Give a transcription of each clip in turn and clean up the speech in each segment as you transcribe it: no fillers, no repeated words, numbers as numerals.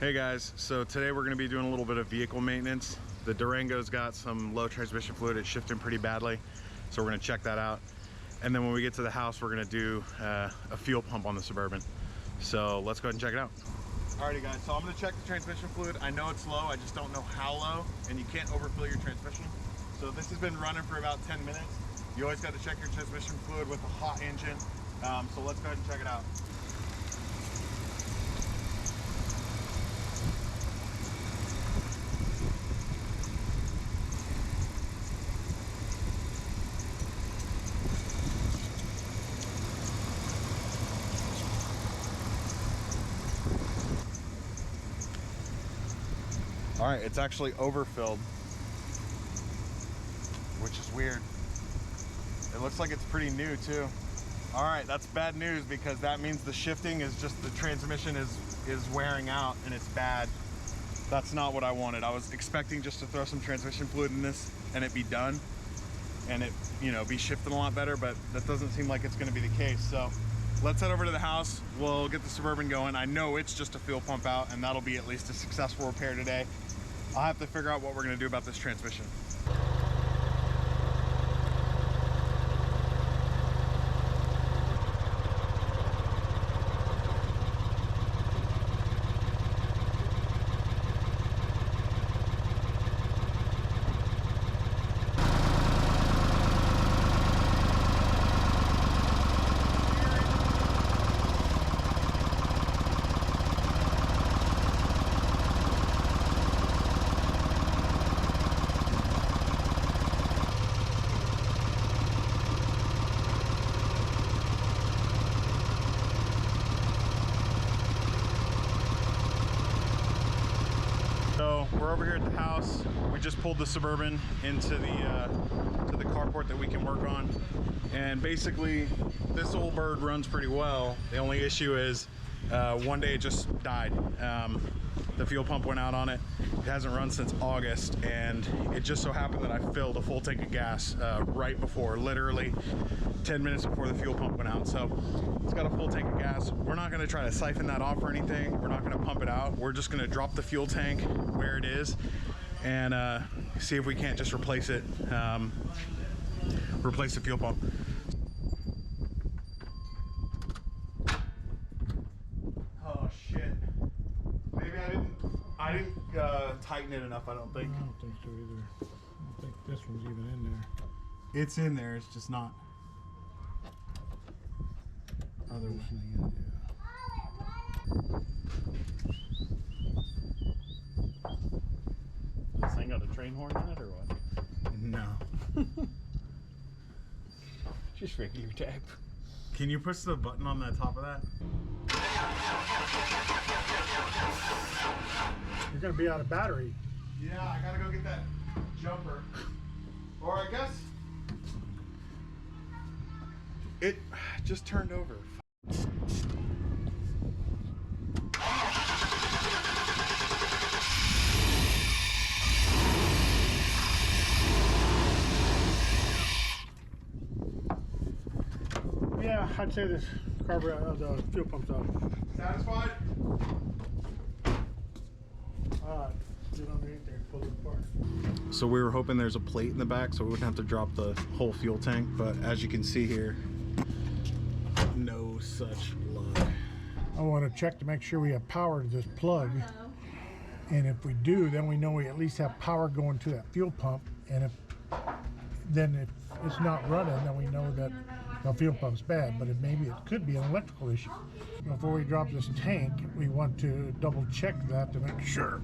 Hey guys, so today we're going to be doing a little bit of vehicle maintenance. The Durango's got some low transmission fluid. It's shifting pretty badly, so we're going to check that out. And then when we get to the house, we're going to do a fuel pump on the Suburban. So let's go ahead and check it out. Alrighty guys, so I'm going to check the transmission fluid. I know it's low, I just don't know how low, and you can't overfill your transmission. So this has been running for about 10 minutes. You always got to check your transmission fluid with a hot engine. So let's go ahead and check it out. All right, it's actually overfilled, which is weird. It looks like it's pretty new too. All right, that's bad news because that means the shifting is just, the transmission is wearing out and it's bad. That's not what I wanted. I was expecting just to throw some transmission fluid in this and it be done and it, you know, be shifting a lot better, but that doesn't seem like it's gonna be the case. So let's head over to the house. We'll get the Suburban going. I know it's just a fuel pump out and that'll be at least a successful repair today. I'll have to figure out what we're gonna do about this transmission. So we're over here at the house. We just pulled the Suburban into the carport that we can work on. And basically this old bird runs pretty well. The only issue is one day it just died. The fuel pump went out on it. It hasn't run since August, and it just so happened that I filled a full tank of gas right before, literally 10 minutes before the fuel pump went out. So it's got a full tank of gas. We're not gonna try to siphon that off or anything. We're not gonna pump it out. We're just gonna drop the fuel tank where it is and see if we can't just replace it, replace the fuel pump. Oh shit. Maybe I didn't tighten it enough, I don't think. I don't think so either. I don't think this one's even in there. It's in there, it's just not. Other way. This thing got a train horn in it or what? No. Just regular tap. Can you push the button on the top of that? You're gonna be out of battery. Yeah, I gotta go get that jumper. Or I guess it just turned over. Yeah, I'd say this carburetor, the fuel pump's off. Satisfied? Get underneath there and pull it apart. So we were hoping there's a plate in the back so we wouldn't have to drop the whole fuel tank, but as you can see here, no such luck. I want to check to make sure we have power to this plug. And if we do, then we know we at least have power going to that fuel pump. And if it's not running, then we know that the fuel pump's bad, but maybe it could be an electrical issue. Before we drop this tank, we want to double check that to make sure.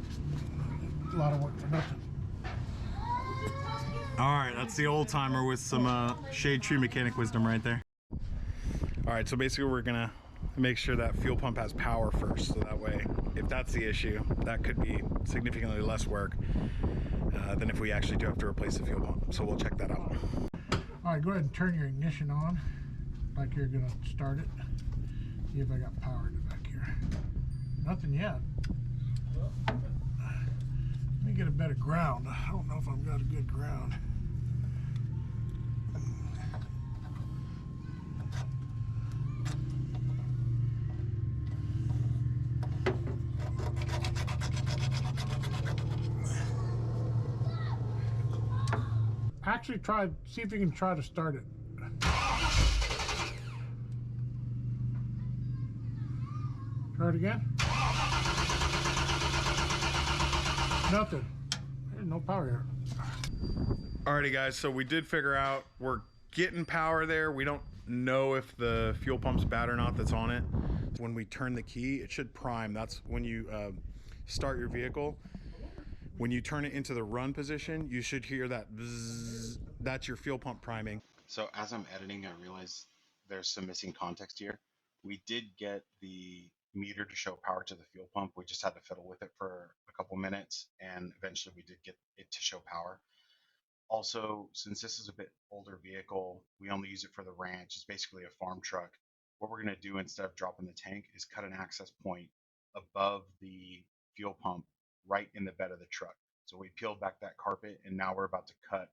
A lot of work for nothing. All right, that's the old timer with some shade tree mechanic wisdom right there. All right, so basically we're gonna make sure that fuel pump has power first, so that way, if that's the issue, that could be significantly less work than if we actually do have to replace the fuel pump. So we'll check that out. All right, go ahead and turn your ignition on like you're gonna start it. See if I got power in the back here. Nothing yet. Let me get a better ground. I don't know if I've got a good ground. Actually, see if you can try to start it. Try it again. Nothing. There's no power here. Alrighty guys, so we did figure out we're getting power there. We don't know if the fuel pump's bad or not that's on it. When we turn the key, it should prime. That's when you start your vehicle. When you turn it into the run position, you should hear that bzzz. That's your fuel pump priming. So as I'm editing, I realize there's some missing context here. We did get the meter to show power to the fuel pump. We just had to fiddle with it for a couple minutes, and eventually we did get it to show power. Also, since this is a bit older vehicle, we only use it for the ranch. It's basically a farm truck. What we're going to do instead of dropping the tank is cut an access point above the fuel pump right in the bed of the truck. So we peeled back that carpet, and now we're about to cut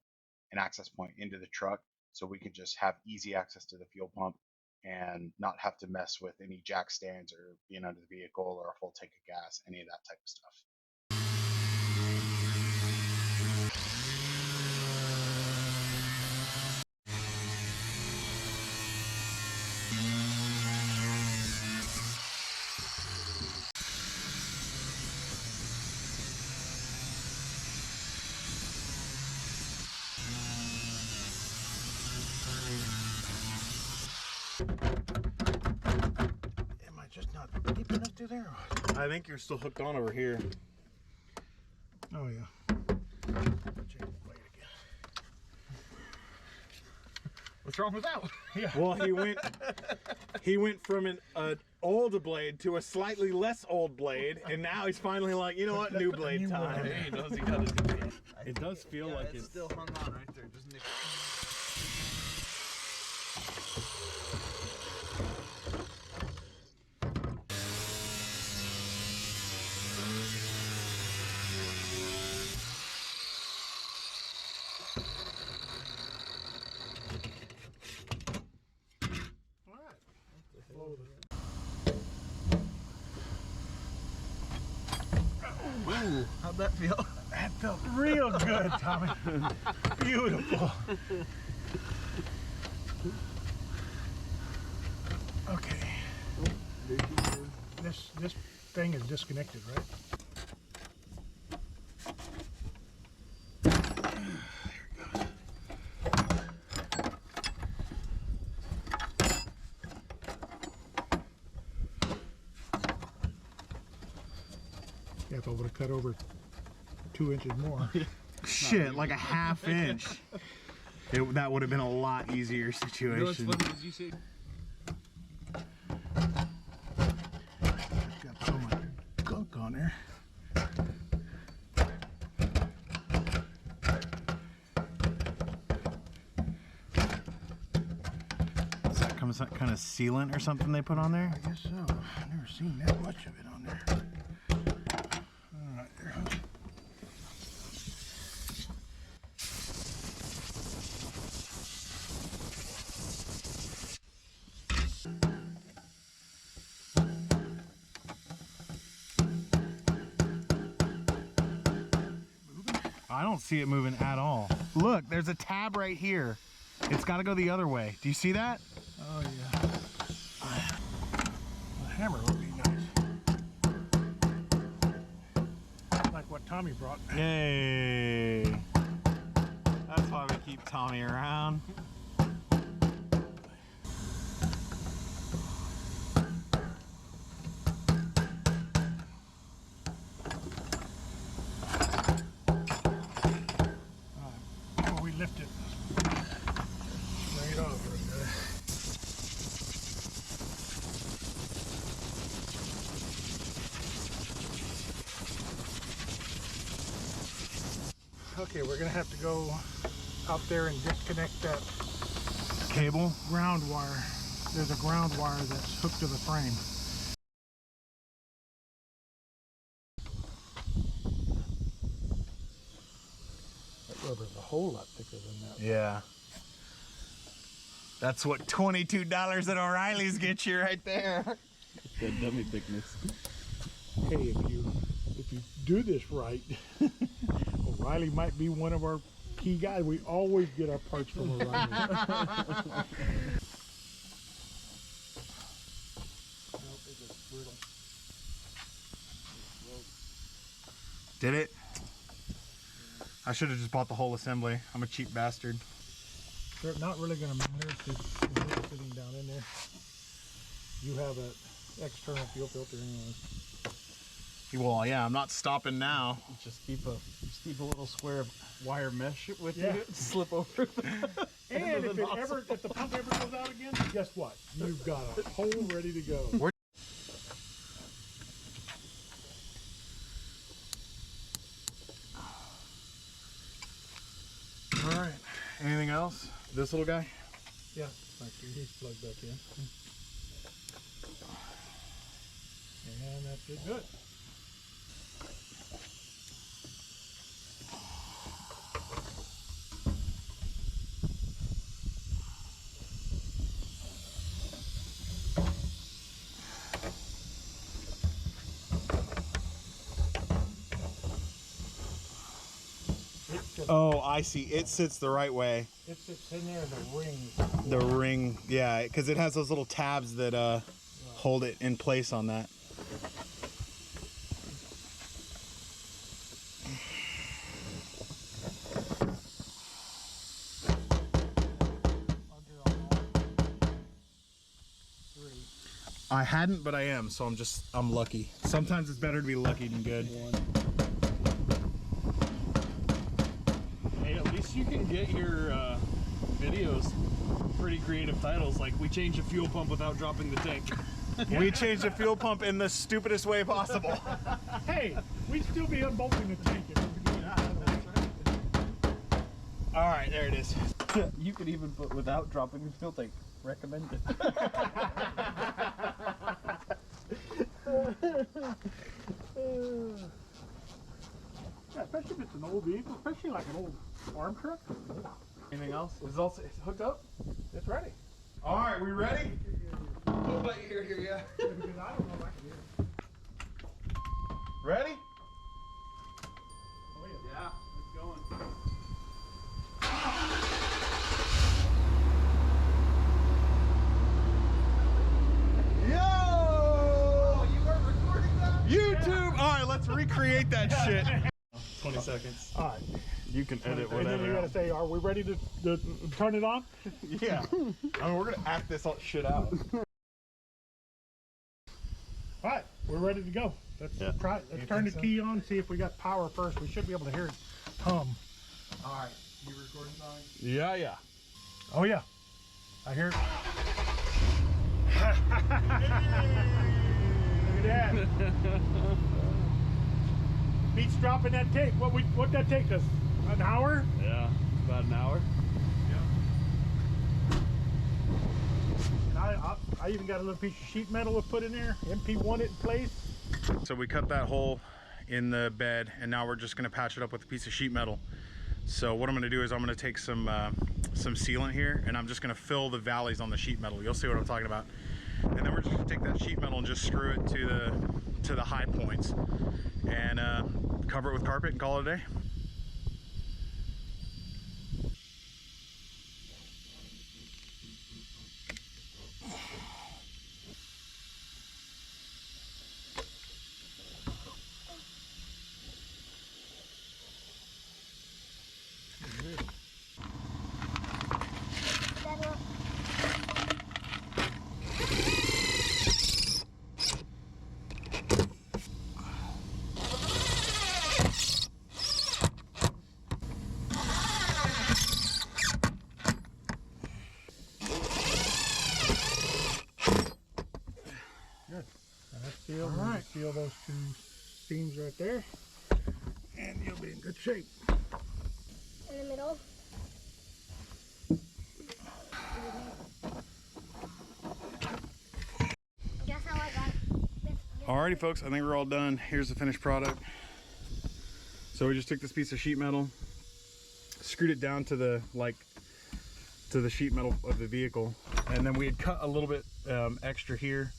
an access point into the truck so we can just have easy access to the fuel pump and not have to mess with any jack stands or being under the vehicle or a full tank of gas, any of that type of stuff. Am I just not deep enough through there? I think you're still hooked on over here. Oh yeah. Change the blade again. What's wrong with that one? Yeah. Well, he went from an old blade to a slightly less old blade, and now he's finally like, you know what, new blade time. He knows he got to do it. It does feel like it's still hung on right there, doesn't it? Ooh, how'd that feel? That felt real good, Tommy. Beautiful. Okay. This thing is disconnected, right? Yeah, if I would have cut over 2 inches more. shit, like a half inch. That would have been a lot easier situation. You know what's funny is you say Got so much gunk on there. Is that some kind of sealant or something they put on there? I guess so. I've never seen that much of it on there. All right, there. I don't see it moving at all. Look, there's a tab right here. It's got to go the other way. Do you see that? Oh yeah. A hammer would be nice. Like what Tommy brought. Yay. That's why we keep Tommy around. Before we lift it, bring it over. Okay, we're gonna have to go out there and disconnect that Cable? ground wire. There's a ground wire that's hooked to the frame. That rubber's a whole lot thicker than that. Yeah. That's what $22 at O'Reilly's get you right there. that dummy thickness. Hey, if you do this right, O'Reilly might be one of our key guy. We always get our parts from O'Reilly. Did it? I should have just bought the whole assembly. I'm a cheap bastard. They're not really going to matter if it's sitting down in there. You have an external fuel filter anyway. Well, yeah, I'm not stopping now. Just keep a little square of wire mesh with Yeah. you. Slip over. And if the pump ever goes out again, guess what? You've got a hole ready to go. All right. Anything else? This little guy? Yeah, actually, he's plugged back in. And that's it. Good. Oh, I see. It sits the right way. It sits in there, the ring. The ring, yeah, because it has those little tabs that hold it in place on that. I hadn't, but I am, so I'm lucky. Sometimes it's better to be lucky than good. Hey, at least you can get your videos pretty creative titles, like we changed a fuel pump without dropping the tank. We changed the fuel pump in the stupidest way possible. Hey, we'd still be unbolting the tank if it was going. All right, there it is. You could even put without dropping the fuel tank. Recommend it. Yeah, especially if it's an old vehicle, especially like an old farm truck. Anything else? Is also hooked up? It's ready. All right, we ready? Oh, but here, yeah. I don't know if I can hear it. Ready? Oh, yeah. Yeah, it's going. Yo! Oh, you weren't recording that? YouTube! All right, let's recreate that shit. 20 seconds. All right. You can edit And then you gotta say, are we ready to turn it on? Yeah. I mean, we're gonna act this shit out. All right, we're ready to go. Let's try it. Let's turn the key on, see if we got power first. We should be able to hear it hum. All right, you recording something? Yeah, yeah. Oh yeah, I hear it. Look at that. Beats dropping that tank. What'd that take us? An hour? Yeah, about an hour. And I even got a little piece of sheet metal to put in there. MP1 it in place. So we cut that hole in the bed, and now we're just gonna patch it up with a piece of sheet metal. So what I'm gonna do is I'm gonna take some sealant here, and I'm just gonna fill the valleys on the sheet metal. You'll see what I'm talking about. And then we're just gonna take that sheet metal and just screw it to the high points, and cover it with carpet and call it a day. Seal, all right. Seal those two seams right there, and you'll be in good shape. In the middle. Guess how I got this. Alrighty folks, I think we're all done. Here's the finished product. So we just took this piece of sheet metal, screwed it down to the sheet metal of the vehicle, and then we had cut a little bit extra here,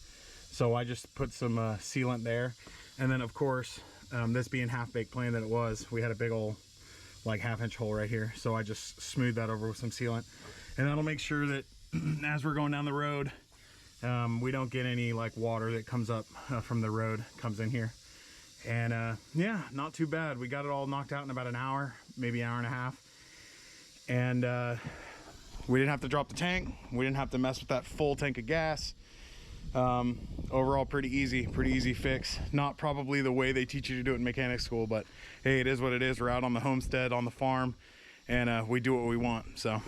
so I just put some sealant there. And then of course, this being half-baked plan that it was, we had a big old like 1/2-inch hole right here. So I just smooth that over with some sealant, and that'll make sure that as we're going down the road, we don't get any like water that comes up from the road, comes in here. And yeah, not too bad. We got it all knocked out in about an hour, maybe an hour and a half. And we didn't have to drop the tank. We didn't have to mess with that full tank of gas. Overall, pretty easy fix. Not probably the way they teach you to do it in mechanic school, but hey, it is what it is. We're out on the homestead, on the farm, and we do what we want. So